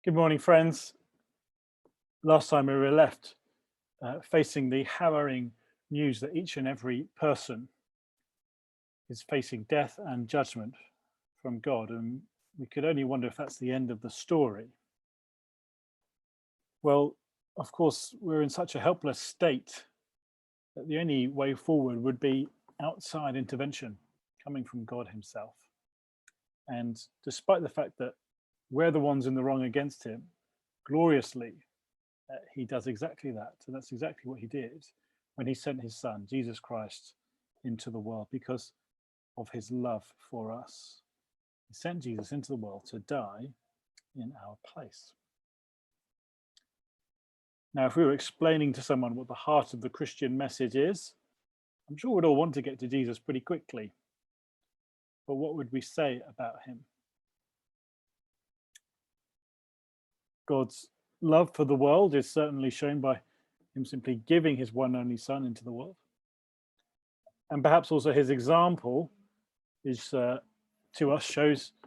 Good morning, friends. Last time we were left facing the harrowing news that each and every person is facing death and judgment from God, and we could only wonder if that's the end of the story. Well, of course, we're in such a helpless state that the only way forward would be outside intervention coming from God Himself. And despite the fact that we're the ones in the wrong against Him, gloriously, He does exactly that. And that's exactly what He did when He sent His Son, Jesus Christ, into the world because of His love for us. He sent Jesus into the world to die in our place. Now, if we were explaining to someone what the heart of the Christian message is, I'm sure we'd all want to get to Jesus pretty quickly. But what would we say about Him? God's love for the world is certainly shown by Him simply giving His one and only Son into the world. And perhaps also His example is to us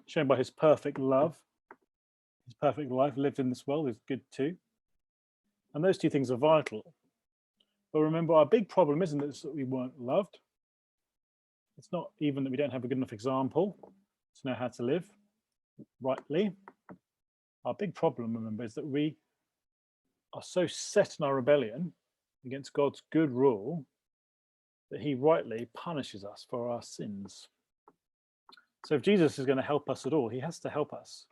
shown by His perfect love. His perfect life lived in this world is good too. And those two things are vital. But remember, our big problem isn't that we weren't loved. It's not even that we don't have a good enough example to know how to live rightly. Our big problem, remember, is that we are so set in our rebellion against God's good rule that He rightly punishes us for our sins. So if Jesus is going to help us at all, He has to help us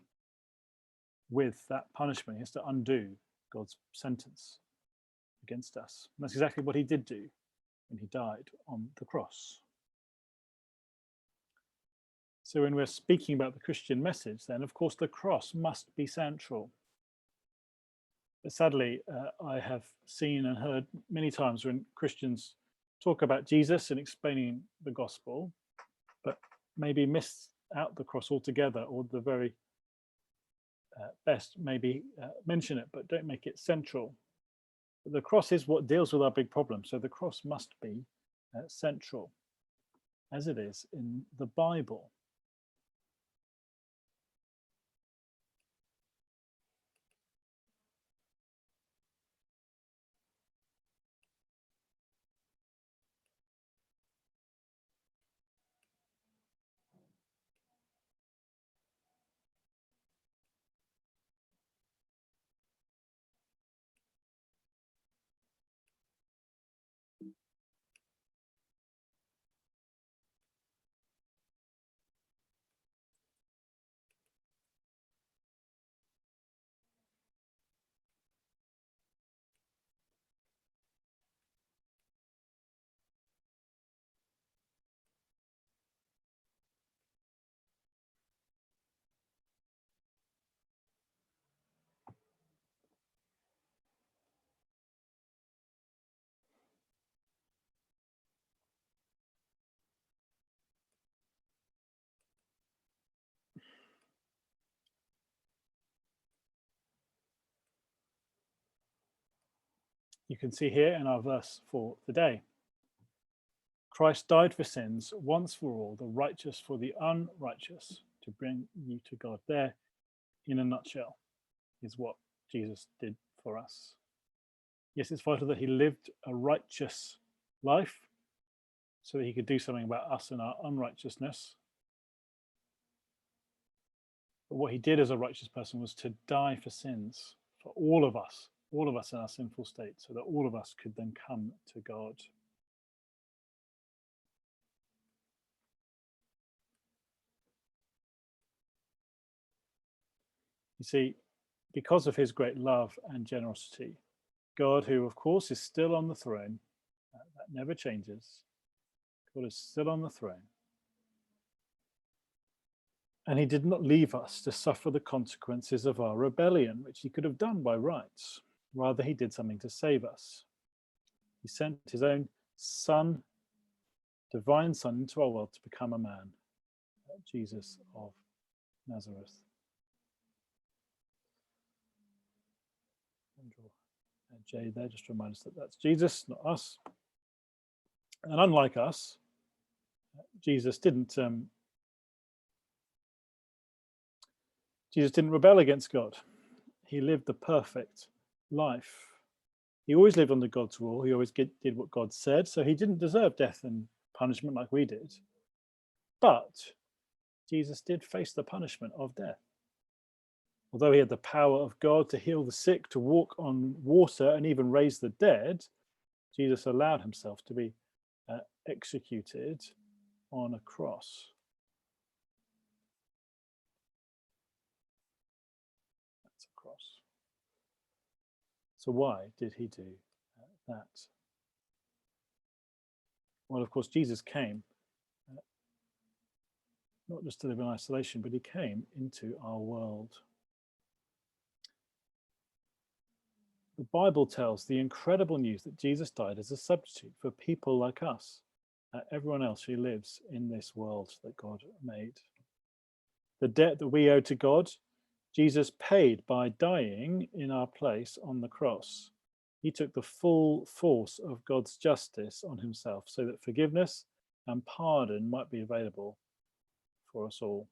with that punishment. He has to undo God's sentence against us. And that's exactly what He did do when He died on the cross. So when we're speaking about the Christian message, then of course the cross must be central. But sadly, I have seen and heard many times when Christians talk about Jesus and explaining the gospel, but maybe miss out the cross altogether, or the very best maybe mention it, but don't make it central. But the cross is what deals with our big problem, so the cross must be central, as it is in the Bible. You can see here in our verse for today, Christ died for sins once for all, the righteous for the unrighteous, to bring you to God. There, in a nutshell, is what Jesus did for us. Yes, it's vital that He lived a righteous life so that He could do something about us and our unrighteousness. But what He did as a righteous person was to die for sins, for all of us in our sinful state, so that all of us could then come to God. You see, because of His great love and generosity, God, who of course is still on the throne, that never changes, God is still on the throne. And He did not leave us to suffer the consequences of our rebellion, which He could have done by rights. Rather, He did something to save us. He sent His own Son, divine Son, into our world to become a man, Jesus of Nazareth. And draw a J there, just to remind us that that's Jesus, not us. And unlike us, Jesus didn't rebel against God. he lived the perfect life. He always lived under God's rule. He always did what God said. So he didn't deserve death and punishment like we did. But Jesus did face the punishment of death. Although he had the power of God to heal the sick, to walk on water, and even raise the dead, Jesus allowed himself to be executed on a cross. That's a cross. So why did he do that? Well, of course, Jesus came not just to live in isolation, but he came into our world. The Bible tells the incredible news that Jesus died as a substitute for people like us, everyone else who lives in this world that God made. The debt that we owe to God, Jesus paid by dying in our place on the cross. He took the full force of God's justice on himself so that forgiveness and pardon might be available for us all.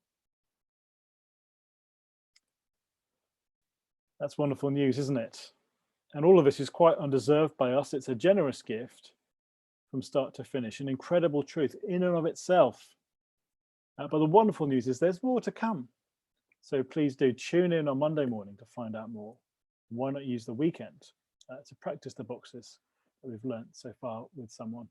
That's wonderful news, isn't it? And all of this is quite undeserved by us. It's a generous gift from start to finish, an incredible truth in and of itself. But the wonderful news is there's more to come. So please do tune in on Monday morning to find out more. Why not use the weekend to practice the boxes that we've learned so far with someone?